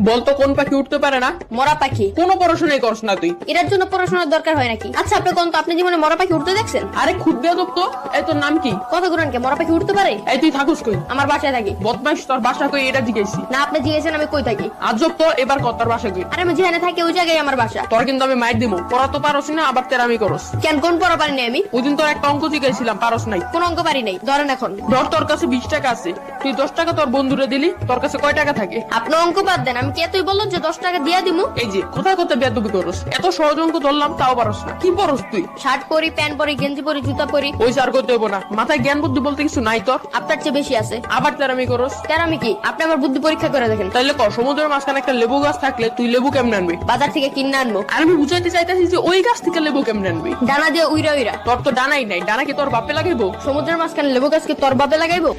বলতো কোন পাখি উঠতে পারে না? মরা পাখি। কোনো পড়াশোনাই করছ না তুই। এটার জন্য পড়াশোনার দরকার হয় নাকি? আচ্ছা আপনি কোন তো আপনি জীবনে মরা পাখি উঠতে দেখছেন? আরে খুব বেয়াদব তো। এই তোর নাম কি? কথা গুরান কে মরা পাখি উঠতে পারে? এই তুই থাকুস কই? আমার বাসায় থাকি। বদমাইশ, তোর বাসা কই এটা জিজ্ঞেসি। না আপনি জিজ্ঞেসেন আমি কই থাকি। আজব তো, এবার কত তোর বাসা কই? আরে আমি যেখানে থাকি ওই জায়গায় আমার বাসা। তোর কিন্তু আমি মাইর দিমু। পড়া তো পারস না, আবার তেরামি করস। কেন কোন পড়া পারি নাই আমি? ওই দিন তোর একটা অঙ্ক জিজ্ঞাসিলাম, পারস নাই। কোন অঙ্ক পারি নাই? ধরেন এখন ধর তোর কাছে 20 টাকা আছে, তুই 10 টাকা তোর বন্ধুরে দিলি, তোর কাছে কয় টাকা থাকে? আপনি অঙ্ক বাদ দেন, আমি কে তুই বললো যে 10 টাকা দিয়া দিমু? এই যে কোথায় কোথায় বেয়াদবি করস। এত সহজ অঙ্ক ধরলাম তাও পারস না। কি পড়স তুই? শার্ট পরি, প্যান্ট পরি, গেঞ্জি পরি, জুতা পরি। ওই সার করতে হইব না, মাথায় জ্ঞান বুদ্ধি বলতে কিছু নাই তোর। আপনার চেয়ে বেশি আছে। আবার তেরামি করস। কেন আমি কি? আপনি আমার বুদ্ধি পরীক্ষা করে দেখেন। তাইলে ক, সমুদ্রের মাঝখানে একটা লেবু গাছ থাকলে তুই লেবু কেমনে আনবি? বাজার থেকে কিনে আনবো। আর আমি বুঝাইতে চাইতেছি যে ওই গাছ থেকে লেবু কেমনে আনবি। ডানা দিয়ে উইরা উইরা। তোর তো ডানাই নাই, ডানা কি তোর বাপে লাগাইবো? সমুদ্রের মাঝখানে লেবু গাছকে তোর বাপে লাগাইবো?